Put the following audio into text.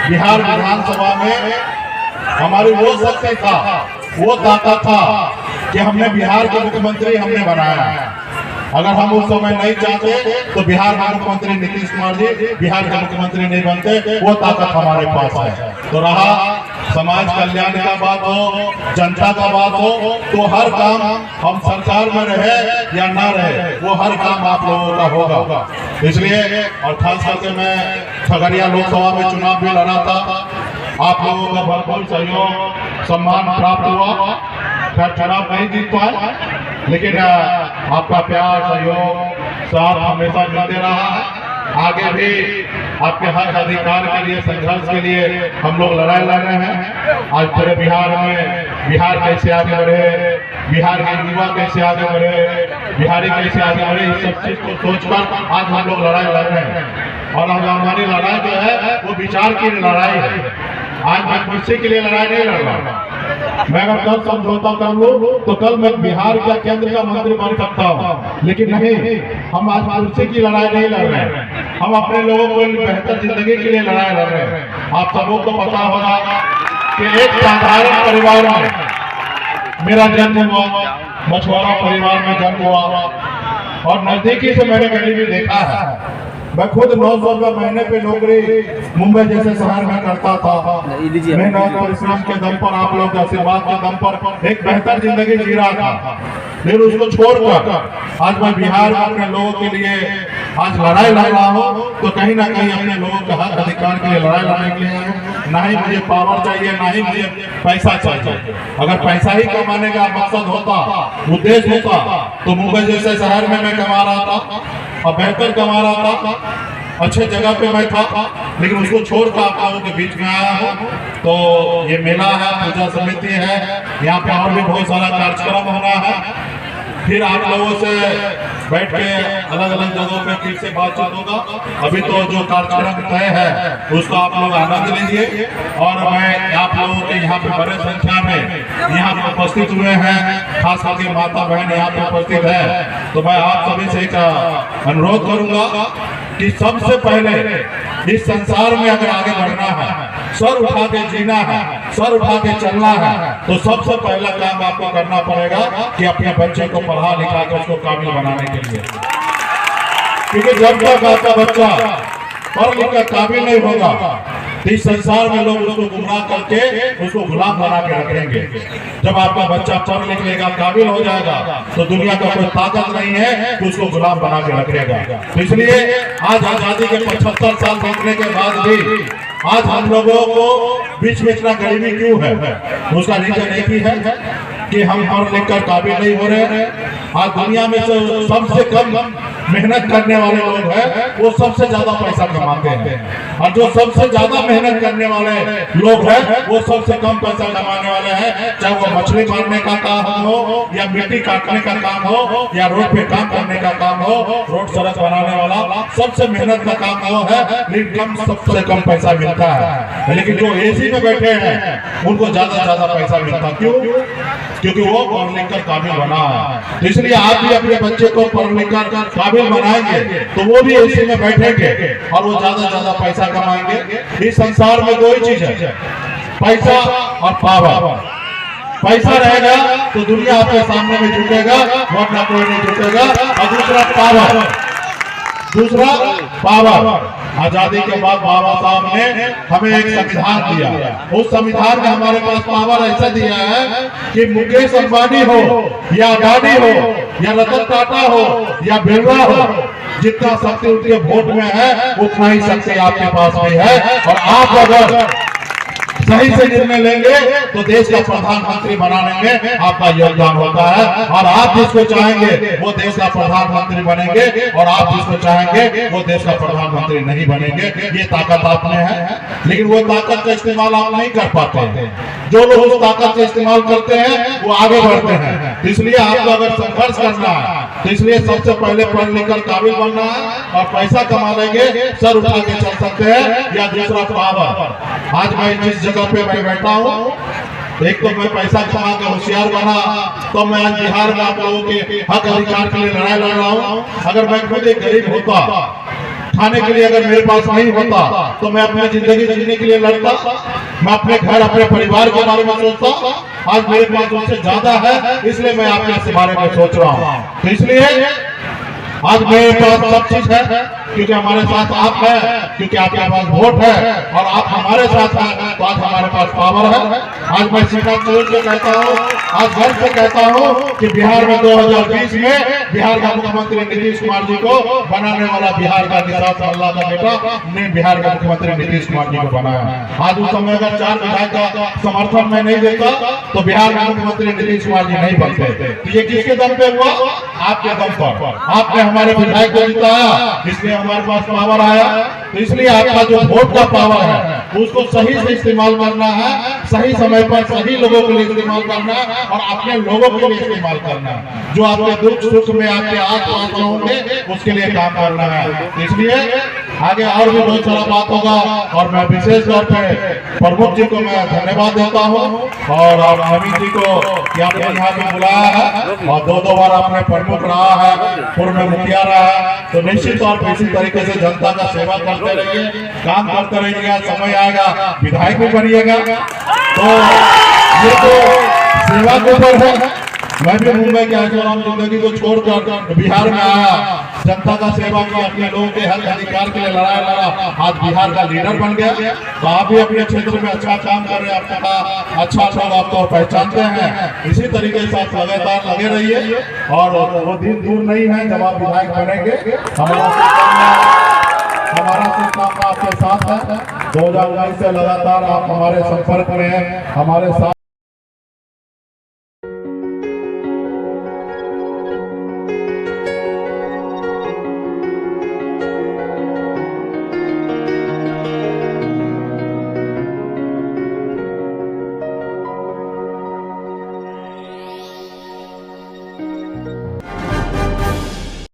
बिहार विधानसभा में हमारी वो शक्ति था, वो ताकत था कि हमने बिहार के मुख्यमंत्री हमने बनाया। अगर हम उस समय नहीं चाहते तो बिहार के मुख्यमंत्री नीतीश कुमार जी बिहार के मुख्यमंत्री नहीं बनते। वो ताकत हमारे पास है। तो रहा समाज कल्याण का बात हो, जनता का बात हो, तो हर काम हम सरकार में रहे या ना रहे, वो हर काम आप लोगों का होगा। इसलिए और खास करके मैं खगड़िया लोकसभा में चुनाव भी लड़ा था। आप लोगों का भरपूर सहयोग सम्मान प्राप्त हुआ। खैर चुनाव नहीं जीत पाए, लेकिन आपका प्यार सहयोग साथ हमेशा मिलते रहा है। आगे भी आपके हक अधिकार के लिए, संघर्ष के लिए हम लोग लड़ाई लड़ रहे हैं। आज पूरे बिहार में बिहार कैसे आगे बढ़े, बिहार के युवा कैसे आगे बढ़े, बिहारी कैसे आगे बढ़े, इस सब चीज को सोचकर आज हम लोग लड़ाई लड़ रहे हैं। और हमारी लड़ाई जो है वो विचार की लड़ाई है। आज मैं कुर्सी के लिए लड़ाई नहीं लड़ रहा। मैं अगर कल समझौता कर लूं तो कल मैं बिहार का केंद्र का मंत्री बन सकता हूं, लेकिन नहीं, हम आज कुर्सी की लड़ाई नहीं लड़ रहे हैं। हम अपने लोगों को बेहतर जिंदगी के लिए लड़ाई लड़ रहे हैं। आप सबों को पता होगा कि एक साधारण परिवार में मेरा जन्म हुआ, मछुआरा परिवार में जन्म हुआ और नजदीकी से मैंने गरीबी देखा है। मैं खुद 900 रुपये महीने पे नौकरी मुंबई जैसे शहर में करता था। मेहनत परिश्रम के दम पर, आप लोग के आशीर्वाद के दम पर एक बेहतर जिंदगी जी रहा था। फिर उसको छोड़कर आज मैं बिहार में अपने लोगों के लिए आज लड़ाई लड़ रहा हूँ, तो कहीं ना कहीं अपने लोगों के हक अधिकार के लिए लड़ाई लड़ने के लिए ना ही मुझे पावर चाहिए, ना ही मुझे पैसा चाहिए। अगर पैसा ही कमाने का मकसद होता, उद्देश्य होता, तो मुंबई जैसे शहर में मैं कमा रहा था और बेहतर कमा रहा था, अच्छे जगह पे मैं था, लेकिन उसको छोड़कर आप लोगों के बीच में आया हूँ। तो ये मेला है, पूजा समिति है, यहाँ पे और भी बहुत सारा कार्यक्रम होना है। फिर आप लोगों से बैठ के अलग अलग जगहों पे फिर से बातचीत होगा। अभी तो जो कार्यक्रम तय है उसका आप लोग आनंद लीजिए। और मैं आप लोगों के यहाँ पे बड़े संख्या में यहाँ पे उपस्थित हुए हैं, खास करके माता बहन यहाँ पे उपस्थित है, तो मैं आप सभी से एक अनुरोध करूंगा कि सबसे पहले इस संसार में अगर आगे बढ़ना है, सर उठा के जीना है, सर उठा के चलना है, तो सबसे पहला काम आपको करना पड़ेगा कि अपने बच्चे को पढ़ा लिखा के उसको काबिल बनाने के लिए। क्योंकि जब तक आपका बच्चा पढ़ लिख कर काबिल नहीं होगा, इस संसार में लोग उसको गुमराह करके उसको गुलाम बना के रखेंगे। जब आपका बच्चा पढ़ लिख लेगा, काबिल हो जाएगा, तो दुनिया का कोई ताकत नहीं है कि उसको गुलाम बना के रखेगा। तो इसलिए आज आजादी के 75 साल बीतने के बाद भी आज हम लोगों को बीच में इतना गरीबी क्यों है? उसका रीजन एक ही है कि हम पढ़ लिख कर काबिल नहीं हो रहे हैं। आज दुनिया में सबसे कम मेहनत करने वाले लोग हैं, वो सबसे ज्यादा पैसा कमाते हैं, और जो सबसे ज्यादा मेहनत करने वाले लोग हैं वो सबसे कम पैसा कमाने वाले हैं। चाहे वो मछली मारने का काम हो, या मिट्टी काटने का काम हो, या रोड पे काम करने का काम हो, रोड सड़क बनाने वाला सबसे मेहनत का काम वो है, लेकिन सबसे कम पैसा मिलता है। लेकिन जो एसी में बैठे हैं उनको ज्यादा पैसा मिलता। क्यों? क्योंकि वो पढ़ लिख कर काबिल बना है। तो इसलिए आप भी अपने बच्चे को पढ़ लिख कर काबिल बनाएंगे तो वो भी एसी में बैठेंगे और वो ज्यादा पैसा कमाएंगे। इस संसार में दो ही चीज है, पैसा और पावर। पैसा रहेगा तो दुनिया आपके सामने में झुकेगा, वरना कोई नहीं झुकेगा। और दूसरा पावर। आजादी के बाद बाबा साहब ने हमें एक संविधान दिया। उस संविधान में हमारे पास पावर ऐसा दिया है कि मुकेश अंबानी हो या अडानी हो या रतन टाटा हो या बिरला हो, जितना शक्ति उनके वोट में है उतना ही शक्ति आपके पास भी है। और आप अगर सही से निर्णय लेंगे तो देश का प्रधानमंत्री बनाने में आपका योगदान होता है। और आप जिसको चाहेंगे वो देश का प्रधानमंत्री बनेंगे, और आप जिसको चाहेंगे वो देश का प्रधानमंत्री नहीं बनेंगे। ये ताकत आप में है, लेकिन वो ताकत का इस्तेमाल आप नहीं कर पाते। जो लोग उस ताकत का इस्तेमाल करते हैं वो आगे बढ़ते हैं। तो इसलिए आपको अगर संघर्ष करना है तो इसलिए सबसे पहले पढ़ लिख कर काबिल बनना है, और पैसा कमा लेंगे, सर उठा के चल सकते हैं। या दूसरा पावर। आज मैं जिस जगह पे मैं बैठा हूँ, एक तो मैं पैसा कमा के होशियार बना, तो मैं आज बिहार में आप लोगों के हक अधिकार के लिए लड़ाई लड़ रहा हूँ। अगर मैं खुद एक गरीब होता, खाने के लिए अगर मेरे पास नहीं होता तो मैं अपनी जिंदगी जीने के लिए लड़ता, मैं अपने घर अपने परिवार के बारे में सोचता। आज मेरे पास उससे ज्यादा है, इसलिए मैं आपके इस बारे में सोच रहा हूँ। तो इसलिए आज मेरे पास सब चीज है, क्योंकि हमारे साथ आप हैं, क्योंकि आपके पास वोट है और आप हमारे साथ हैं, तो आज हमारे पास पावर है। आज मैं सीधा तौर से कहता हूँ, आज गर्व से कहता हूँ कि बिहार में 2020 में बिहार का मुख्यमंत्री नीतीश कुमार जी को बनाने वाला बिहार का निषाद अल्लाह का बेटा ने बिहार का मुख्यमंत्री नीतीश कुमार जी को बनाया। आज उस समय अगर 4 विधायक का समर्थन मैं नहीं देता तो बिहार के मुख्यमंत्री नीतीश कुमार जी नहीं बनते। ये किसके दम पे हुआ? आपके दम पर। आपने हमारे विधायक को जिताया, इसलिए हमारे पास पावर आया। तो इसलिए आपका जो वोट का पावर है उसको सही से इस्तेमाल करना है, सही समय पर सही लोगों के लिए इस्तेमाल करना है और अपने लोगों के लिए इस्तेमाल करना है। जो आपके दुख सुख में आपके आस-पास होंगे उसके लिए काम करना है। तो इसलिए आगे और भी बहुत सारा बात होगा और मैं विशेष तौर पे प्रमुख जी को मैं धन्यवाद देता हूँ और नवीन जी को कि आपने यहाँ पे बुलाया है और 2 बार आपने प्रमुख रहा है, पूर्व में मुखिया रहा है। तो निश्चित तौर पर इसी तरीके से जनता का सेवा करते रहिए, काम करते रहिएगा, समय आएगा विधायक भी बनिएगा। तो ये तो सेवा के ऊपर है। मैं भी मुंबई के आराम जिंदगी को छोड़कर बिहार में आया, जनता का सेवा किया, अपने लोगों के हक अधिकार के लिए लड़ा, आज बिहार का लीडर बन गया। तो आप भी अपने क्षेत्र में अच्छा काम कर रहे हैं, आपका अच्छा लोग आपको पहचानते हैं। इसी तरीके से आप लगातार लगे रहिए और वो दिन दूर नहीं है जब आप विधायक बनेंगे। हमारा शुभकामना आपके साथ है। 2019 से लगातार आप हमारे संपर्क में हैं, हमारे साथ।